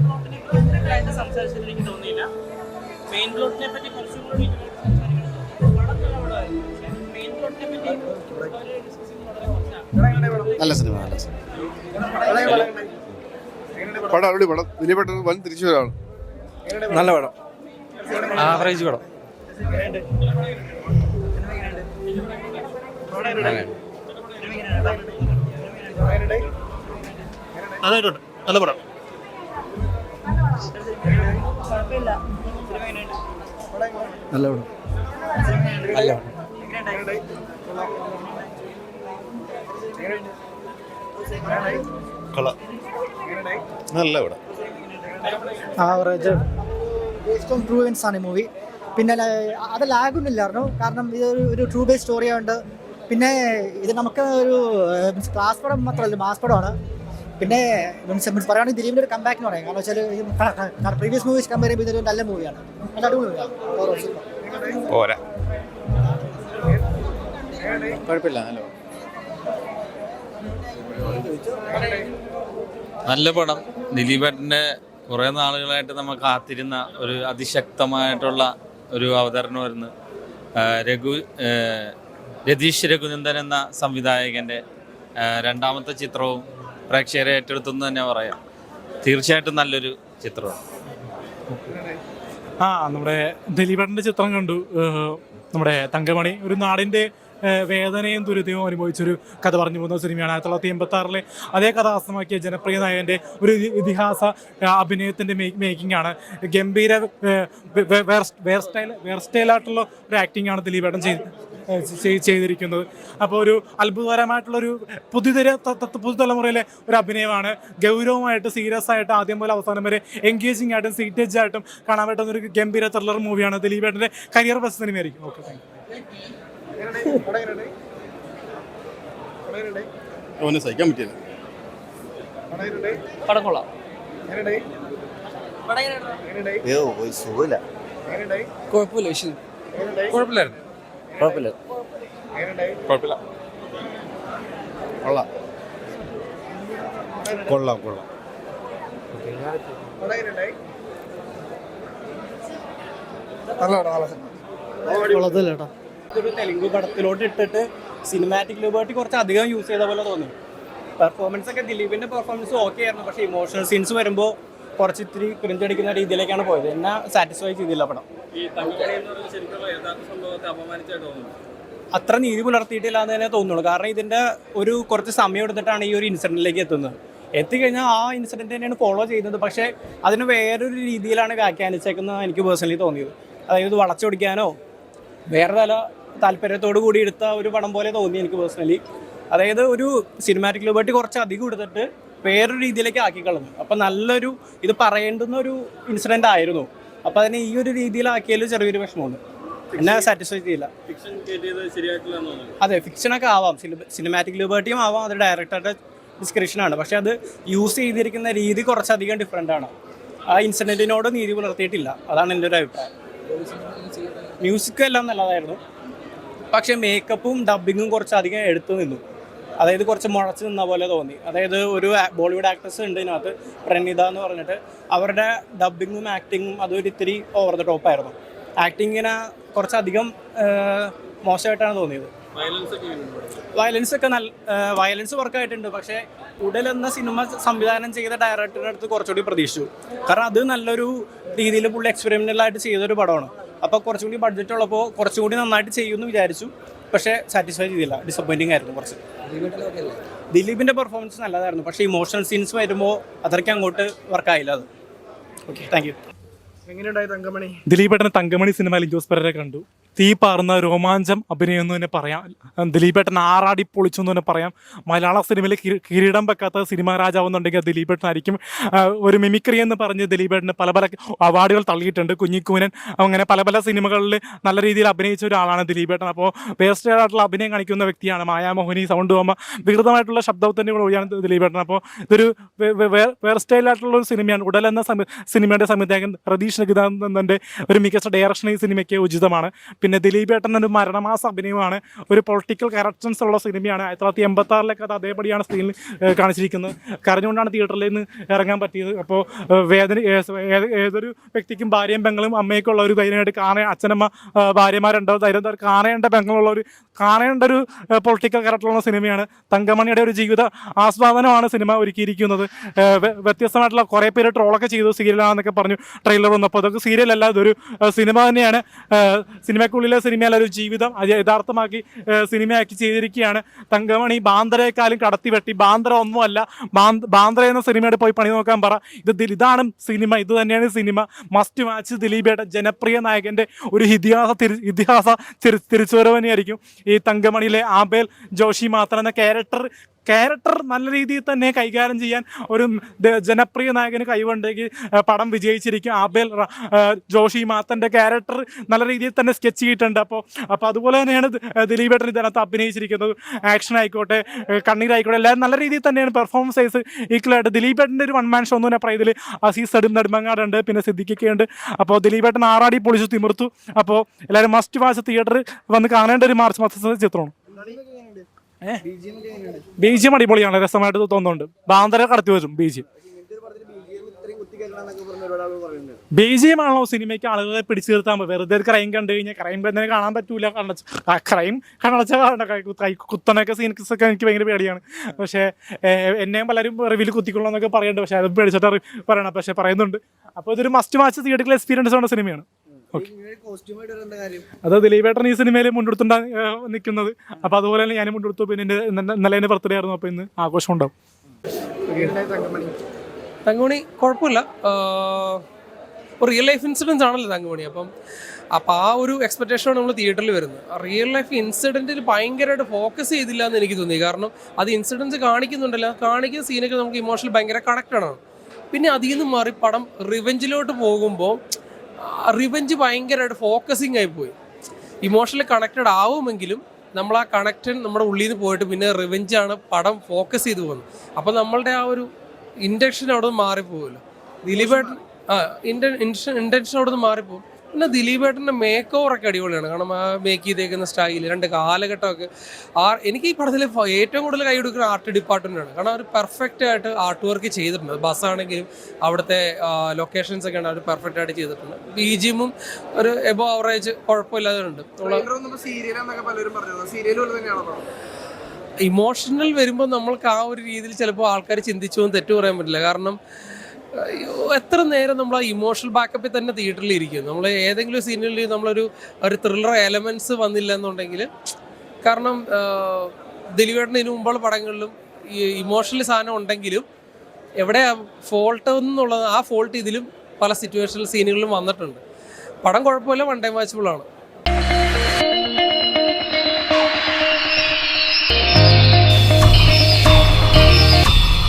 പ്ലോട്ടിനെ സംസാരിച്ചത് എനിക്ക് തോന്നിയില്ല. മെയിൻ പ്ലോട്ടിനെ പറ്റി കുറച്ചും കൂടി പടം നല്ല പടമായിരുന്നു. പക്ഷേ മെയിൻ പ്ലോട്ടിനെ പറ്റി നല്ല സിനിമ, നല്ല സിനിമ. പടം അടിപൊളി പടം. ദിലീപേട്ടൻ വൻ തിരിച്ചു വരാണ്. നല്ല പടം, ആവറേജ് പടം. നന്നായിട്ടുണ്ട്, നല്ല പടം. നല്ല പടം, നല്ല പടം. നല്ല പടം. Average based on true events ആണ് ഈ മൂവി. പിന്നെ അത് ലാഗൊന്നുമില്ലായിരുന്നു, കാരണം ഇതൊരു ട്രൂ ബേസ് സ്റ്റോറി ആയതുകൊണ്ട്. പിന്നെ ഇത് നമുക്ക് ഒരു മീൻസ് ക്ലാസ് പടം മാത്രമല്ല, മാസ് പടമാണ്. പിന്നെ മീൻസ് പറയുകയാണെങ്കിൽ ദിലീപിൻ്റെ ഒരു കമ്പാക്ക് എന്ന് പറയാം. കാരണം വെച്ചാൽ പ്രീവിയസ് മൂവീസ് കമ്പയർ ചെയ്യുമ്പോൾ ഇതൊരു നല്ല മൂവിയാണ്, നല്ല അടിപൊളി മൂവിയാണ്. പോരാ, കുഴപ്പമില്ല, നല്ല പടം. ദിലീപേട്ടൻ്റെ കുറേ നാളുകളായിട്ട് നമ്മൾ കാത്തിരുന്ന ഒരു അതിശക്തമായിട്ടുള്ള ഒരു അവതരണമായിരുന്നു. രതീഷ് രഘുനന്ദൻ എന്ന സംവിധായകൻ്റെ രണ്ടാമത്തെ ചിത്രവും പ്രേക്ഷകരെ ഏറ്റെടുത്തെന്ന് തന്നെ പറയാം. തീർച്ചയായിട്ടും നല്ലൊരു ചിത്രമാണ്. നമ്മുടെ ദിലീപേട്ടൻ്റെ ചിത്രം കണ്ടു. നമ്മുടെ തങ്കമണി ഒരു നാടിൻ്റെ വേദനയും ദുരിതവും അനുഭവിച്ചൊരു കഥ പറഞ്ഞു പോകുന്ന സിനിമയാണ്. 1986 അതേ കഥ ആസ്തമാക്കിയ ജനപ്രിയ നായകൻ്റെ ഒരു ഇതിഹാസ അഭിനയത്തിൻ്റെ മേക്കിംഗ് ആണ്. ഗംഭീര വെയർ സ്റ്റൈലായിട്ടുള്ള ഒരു ആക്ടിംഗ് ആണ് ദിലീപേട്ടൻ ചെയ്തിരിക്കുന്നത്. അപ്പോൾ ഒരു അത്ഭുതകരമായിട്ടുള്ളൊരു പുതുതലമുറയിലെ ഒരു അഭിനയമാണ്. ഗൗരവമായിട്ട് സീരിയസ് ആയിട്ട് ആദ്യം മുതൽ അവസാനം വരെ എൻഗേജിങ് ആയിട്ടും സീറ്റേജ് ആയിട്ടും കാണാൻ പറ്റുന്ന ഒരു ഗംഭീര ത്രില്ലർ മൂവിയാണ്. ദിലീപേട്ടൻ്റെ കരിയർ ബെസ്റ്റ് സിനിമയായിരിക്കും. ഓക്കെ, താങ്ക് അവനെ സഹിക്കാൻ പറ്റില്ല. പടം കൊള്ളാം. സുഖമില്ല, കുഴപ്പമില്ല, കുഴപ്പമില്ലായിരുന്നു, കുഴപ്പമില്ല, കുഴപ്പമില്ല, കൊള്ളാം, കൊള്ളാം, കൊള്ളാം. കൊള്ളത്തില്ലേട്ടാ. ഒരു തെലുങ്ക് പടത്തിലോട്ട് ഇട്ടിട്ട് സിനിമാറ്റിക് ലിബർട്ടി കുറച്ച് അധികം യൂസ് ചെയ്ത പോലെ തോന്നി. പെർഫോമൻസ് ഒക്കെ ദിലീപിന്റെ പെർഫോമൻസ് ഓക്കെ ആയിരുന്നു, പക്ഷേ ഇമോഷണൽ സീൻസ് വരുമ്പോൾ കുറച്ച് ഇത്തിരി ക്രിഞ്ചടിക്കുന്ന രീതിയിലേക്കാണ് പോയത്. എന്നെ സാറ്റിസ്ഫൈ ചെയ്തില്ല പടം. അത്ര നീതി പുലർത്തിയിട്ടില്ല എന്ന് തന്നെ തോന്നുള്ളൂ. കാരണം ഇതിന്റെ ഒരു കുറച്ച് സമയം എടുത്തിട്ടാണ് ഈ ഒരു ഇൻസിഡന്റിലേക്ക് എത്തുന്നത്. എത്തിക്കഴിഞ്ഞാൽ ആ ഇൻസിഡന്റ് തന്നെയാണ് ഫോളോ ചെയ്യുന്നത്, പക്ഷേ അതിന് വേറൊരു രീതിയിലാണ് വ്യാഖ്യാനിച്ചേക്കുന്നത് എനിക്ക് പേഴ്സണലി തോന്നിയത്. അതായത് വളച്ചൊടിക്കാനോ വേറെ താല്പര്യത്തോടു കൂടി എടുത്ത ഒരു പടം പോലെ തോന്നി എനിക്ക് പേഴ്സണലി. അതായത് ഒരു സിനിമാറ്റിക് ലിബർട്ടി കുറച്ച് അധികം എടുത്തിട്ട് വേറൊരു രീതിയിലേക്ക് ആക്കിക്കളഞ്ഞു. അപ്പം നല്ലൊരു ഇത് പറയേണ്ടുന്ന ഒരു ഇൻസിഡൻ്റ് ആയിരുന്നു. അപ്പം അതിനെ ഈ ഒരു രീതിയിലാക്കിയതിൽ ചെറിയൊരു വിഷമമുണ്ട്. എന്നെ സാറ്റിസ്ഫൈ ചെയ്യില്ല. അതെ, ഫിക്ഷനൊക്കെ ആവാം, സിനിമാറ്റിക് ലിബർട്ടിയും ആവാം, അത് ഡയറക്ടറുടെ ഡിസ്ക്രിപ്ഷനാണ്. പക്ഷെ അത് യൂസ് ചെയ്തിരിക്കുന്ന രീതി കുറച്ചധികം ഡിഫറെൻ്റ് ആണ്. ആ ഇൻസിഡൻറ്റിനോട് നീതി പുലർത്തിയിട്ടില്ല. അതാണ് എൻ്റെ ഒരു അഭിപ്രായം. മ്യൂസിക്കും എല്ലാം നല്ലതായിരുന്നു, പക്ഷേ മേക്കപ്പും ഡബ്ബിങ്ങും കുറച്ചധികം എടുത്തു നിന്നു. അതായത് കുറച്ച് മുളച്ച് നിന്ന പോലെ തോന്നി. അതായത് ഒരു ബോളിവുഡ് ആക്ട്രസ് ഉണ്ട് ഇതിനകത്ത്, പ്രണിത എന്ന് പറഞ്ഞിട്ട്. അവരുടെ ഡബ്ബിങ്ങും ആക്ടിങ്ങും അതൊരു ഇത്തിരി ഓവർ ദ ടോപ്പായിരുന്നു. ആക്ടിങ്ങിനെ കുറച്ചധികം മോശമായിട്ടാണ് തോന്നിയത്. വയലൻസ് വർക്കായിട്ടുണ്ട്, പക്ഷേ ഉടൽ എന്ന സിനിമ സംവിധാനം ചെയ്ത ഡയറക്ടറുടെ അടുത്ത് കുറച്ചുകൂടി പ്രതീക്ഷിച്ചു. കാരണം അത് നല്ലൊരു രീതിയിൽ പുള്ളി എക്സ്പെരിമെൻ്റലായിട്ട് ചെയ്തൊരു പടമാണ്. അപ്പോൾ കുറച്ചും കൂടി ബഡ്ജറ്റ് ഉള്ളപ്പോൾ കുറച്ചും കൂടി നന്നായിട്ട് ചെയ്യുമെന്ന് വിചാരിച്ചു, പക്ഷേ സാറ്റിസ്ഫൈ ചെയ്തില്ല. ഡിസപ്പോയിൻറ്റിംഗ് ആയിരുന്നു കുറച്ച്. ദിലീപിൻ്റെ പെർഫോമൻസ് നല്ലതായിരുന്നു, പക്ഷേ ഇമോഷണൽ സീൻസ് വരുമ്പോൾ അത്രയ്ക്ക് അങ്ങോട്ട് വർക്കായില്ല അത്. Okay, thank you. എങ്ങനെയുണ്ടായി തങ്കമണി? ദിലീപേട്ടൻ തങ്കമണി സിനിമയിൽ ജോസ് പെരേര കണ്ടു. തീ പാർന്ന രോമാഞ്ചം അഭിനയം എന്ന് തന്നെ പറയാം. ദിലീപേട്ടൻ ആറാടി പൊളിച്ചു എന്ന് തന്നെ പറയാം. മലയാള സിനിമയിൽ കിരീടം വെക്കാത്ത സിനിമ രാജാവെന്നുണ്ടെങ്കിൽ ദിലീപേട്ടനായിരിക്കും. ഒരു മിമിക്രി എന്ന് പറഞ്ഞ് ദിലീപേട്ടന് പല പല അവാർഡുകൾ തള്ളിയിട്ടുണ്ട്. കുഞ്ഞിക്കൂനൻ, അങ്ങനെ പല പല സിനിമകളിൽ നല്ല രീതിയിൽ അഭിനയിച്ച ഒരാളാണ് ദിലീപേട്ടൻ. അപ്പോൾ വേർസ്റ്റേഡായിട്ടുള്ള അഭിനയം കാണിക്കുന്ന വ്യക്തിയാണ്. മായാമോഹിനി, സൗണ്ട് ബോംബ, വികൃതമായിട്ടുള്ള ശബ്ദത്തിൻ്റെ കൂടെ ഒഴിയാണ് ദിലീപേട്ടൻ. അപ്പോൾ ഇതൊരു വേർസ്റ്റൈലായിട്ടുള്ള ഒരു സിനിമയാണ്. ഉടൽ എന്ന സിനിമയുടെ സംവിധായകൻ രതീഷ് രഘുനന്ദൻ്റെ ഒരു മികച്ച ഡയറക്ഷൻ ഈ സിനിമയ്ക്ക് ഉചിതമാണ്. പിന്നെ ദിലീപേട്ടൻ ഒരു മരണമാസ അഭിനയമാണ്, ഒരു പൊളിറ്റിക്കൽ കറക്ഷൻസ് ഉള്ള സിനിമയാണ്. 1986 അത് അതേപടിയാണ് സ്ക്രീനിൽ കാണിച്ചിരിക്കുന്നത്. കരഞ്ഞുകൊണ്ടാണ് തിയേറ്ററിൽ നിന്ന് ഇറങ്ങാൻ പറ്റിയത്. അപ്പോൾ ഏതൊരു വ്യക്തിക്കും ഭാര്യയും പെങ്ങളും അമ്മയൊക്കെ ഉള്ള ഒരു ധൈര്യമായിട്ട് അച്ഛനമ്മ ഭാര്യമാരുണ്ടോ ധൈര്യം കാണേണ്ട ഒരു പൊളിറ്റിക്കൽ കറക്റ്റുള്ള സിനിമയാണ്. തങ്കമണിയുടെ ഒരു ജീവിത ആസ്വാദനമാണ് സിനിമ ഒരുക്കിയിരിക്കുന്നത്. വ്യത്യസ്തമായിട്ടുള്ള കുറേ പേര് ട്രോളൊക്കെ ചെയ്തു സീരിയലാണെന്നൊക്കെ പറഞ്ഞു ട്രെയിലർ വന്നപ്പോൾ. അതൊക്കെ സീരിയലല്ല, ഇതൊരു സിനിമ തന്നെയാണ്. സിനിമയ്ക്കുള്ളിലെ സിനിമയല്ല, ഒരു ജീവിതം യഥാർത്ഥമാക്കി സിനിമയാക്കി ചെയ്തിരിക്കുകയാണ്. തങ്കമണി ബാന്ദ്രയെക്കാളും കടത്തിവെട്ടി. ബാന്ദ്ര ഒന്നുമല്ല, ബാന്ദ്ര എന്ന സിനിമയുടെ പോയി പണി നോക്കാൻ പറ. ഇതാണ് സിനിമ, ഇത് തന്നെയാണ് സിനിമ. Must watch. ദിലീപേട്ട ജനപ്രിയ നായകൻ്റെ ഒരു ഇതിഹാസ തിരിച്ചുവരവ് തന്നെയായിരിക്കും ഈ തങ്കമണിയിലെ ആബേൽ ജോഷി മാത്രം എന്ന ക്യാരക്ടർ നല്ല രീതിയിൽ തന്നെ കൈകാര്യം ചെയ്യാൻ ഒരു ജനപ്രിയ നായകന് കഴിവുണ്ടെങ്കിൽ പടം വിജയിച്ചിരിക്കും. ആബേൽ ജോഷി മാത്തൻ്റെ ക്യാരക്ടർ നല്ല രീതിയിൽ തന്നെ സ്കെച്ച് ചെയ്തിട്ടുണ്ട്. അപ്പോൾ അതുപോലെ തന്നെയാണ് ദിലീപേട്ടൻ ഇതിനകത്ത് അഭിനയിച്ചിരിക്കുന്നത്. ആക്ഷൻ ആയിക്കോട്ടെ, കണ്ണീരായിക്കോട്ടെ, എല്ലാവരും നല്ല രീതിയിൽ തന്നെയാണ് പെർഫോമൻസ് സൈസ് ഈക്വലായിട്ട്. ദിലീപേട്ടൻ്റെ ഒരു 1 man ഷോ എന്ന് തന്നെ പറയുന്നതിൽ അസീസ് നെടുമങ്ങാടുണ്ട്, പിന്നെ സിദ്ദിഖൊക്കെ ഉണ്ട്. അപ്പോൾ ദിലീപേട്ടൻ ആറാടി പൊളിച്ചു തിമിർത്തു. അപ്പോൾ എല്ലാവരും മസ്റ്റ് വാച്ച് തിയേറ്ററിൽ വന്ന് കാണേണ്ട ഒരു മാർച്ച് മാസത്തെ ചിത്രമാണ്. ബീജിയം അടിപൊളിയാണ്, രസമായിട്ട് തോന്നുന്നുണ്ട്. ബാന്ദ്ര കടത്തി വെച്ചും ബീജിയമാണല്ലോ സിനിമയ്ക്ക് ആളുകളെ പിടിച്ചു നിർത്താൻ. വെറുതെ ക്രൈം കണ്ടു കഴിഞ്ഞാൽ ക്രൈം തന്നെ കാണാൻ പറ്റൂല. ക്രൈം കുത്തണൊക്കെ സീൻസൊക്കെ എനിക്ക് ഭയങ്കര പേടിയാണ്. പക്ഷേ എന്നെയും പലരും റിവ്യൂല് കുത്തിക്കൊള്ളാന്നൊക്കെ പറയുന്നുണ്ട്. പക്ഷേ അത് പേടിച്ചിട്ട് പറയണം, പക്ഷേ പറയുന്നുണ്ട്. അപ്പോൾ ഇതൊരു മസ്റ്റ് വാച്ച് തിയേറ്ററിൽ എക്സ്പീരിയൻസ് ഉള്ള സിനിമയാണ്. അത് ദിലീപേട്ടൻ ഈ സിനിമയിൽ മുൻകൊടുത്തുണ്ടാ നിൽക്കുന്നത്. അപ്പോൾ അതുപോലെ തന്നെ ഞാനും മുൻകൊടുത്തു. പിന്നെ ഇന്നലെ എൻ്റെ ബർത്ത്ഡേ ആയിരുന്നു, അപ്പോൾ ഇന്ന് ആഘോഷം ഉണ്ടാവും. തങ്കമണി കുഴപ്പമില്ല, ഒരു റിയൽ ലൈഫ് ഇൻസിഡൻസ് ആണല്ലോ തങ്കമണി. അപ്പോൾ ആ ഒരു എക്സ്പെക്റ്റേഷനാണ് നമ്മൾ തിയേറ്ററിൽ വരുന്നത്. റിയൽ ലൈഫ് ഇൻസിഡൻറ്റിൽ ഭയങ്കരമായിട്ട് ഫോക്കസ് ചെയ്തില്ല എന്ന് എനിക്ക് തോന്നി. കാരണം അത് ഇൻസിഡൻസ് കാണിക്കുന്നുണ്ടല്ലോ, കാണിക്കുന്ന സീനൊക്കെ നമുക്ക് ഇമോഷണൽ ഭയങ്കര കണക്റ്റഡ് ആണ്. പിന്നെ അതിൽ നിന്ന് മാറി പടം റിവെഞ്ചിലോട്ട് പോകുമ്പോൾ റിവെഞ്ച് ഭയങ്കരമായിട്ട് ഫോക്കസിങ് ആയിപ്പോയി. ഇമോഷണലി കണക്റ്റഡ് ആവുമെങ്കിലും നമ്മൾ ആ കണക്ഷൻ നമ്മുടെ ഉള്ളിൽ നിന്ന് പോയിട്ട് പിന്നെ റിവെഞ്ചാണ് പടം ഫോക്കസ് ചെയ്ത് പോകുന്നത്. അപ്പോൾ നമ്മളുടെ ആ ഒരു ഇൻറ്റൻഷൻ അവിടെ നിന്ന് മാറിപ്പോകുമല്ലോ. ദിലീപേട്ടൻ ഇൻറ്റൻഷൻ അവിടെ നിന്ന് മാറിപ്പോകും. പിന്നെ ദിലീപേട്ടൻ്റെ മേക്ക് ഓവറൊക്കെ അടിപൊളിയാണ്. കാരണം ആ മേക്ക് ചെയ്തേക്കുന്ന സ്റ്റൈൽ, 2 കാലഘട്ടമൊക്കെ എനിക്ക് ഈ പടത്തിൽ ഏറ്റവും കൂടുതൽ കൈ കൊടുക്കുന്ന ആർട്ട് ഡിപ്പാർട്ട്മെൻറ്റാണ്. കാരണം അവർ പെർഫെക്റ്റ് ആയിട്ട് ആർട്ട് വർക്ക് ചെയ്തിട്ടുണ്ട്. ബസ്സാണെങ്കിലും അവിടുത്തെ ലൊക്കേഷൻസ് ഒക്കെ ആണ് അവർ പെർഫെക്റ്റ് ആയിട്ട് ചെയ്തിട്ടുണ്ട്. ബിജിഎമ്മും ഒരു എബോ ആവറേജ് കുഴപ്പമില്ലാതെ. ഇമോഷണൽ വരുമ്പോൾ നമ്മൾക്ക് ആ ഒരു രീതിയിൽ ചിലപ്പോൾ ആൾക്കാർ ചിന്തിച്ചു പോകും, തെറ്റു പറയാൻ പറ്റില്ല. കാരണം എത്ര നേരം നമ്മൾ ആ ഇമോഷണൽ ബാക്കപ്പിൽ തന്നെ തിയേറ്ററിൽ ഇരിക്കും. നമ്മൾ ഏതെങ്കിലും സീനിൽ നമ്മളൊരു ത്രില്ലർ എലമെൻറ്റ്സ് വന്നില്ല എന്നുണ്ടെങ്കിൽ, കാരണം ദിലീപേട്ടന് ഇതിനു മുമ്പുള്ള പടങ്ങളിലും ഈ ഇമോഷണൽ സാധനം ഉണ്ടെങ്കിലും എവിടെ ഫോൾട്ട് എന്നുള്ളത് ആ ഫോൾട്ട് ഇതിലും പല സിറ്റുവേഷണൽ സീനുകളിലും വന്നിട്ടുണ്ട്. പടം കുഴപ്പമില്ല, 1 time വാച്ചബിളാണ്.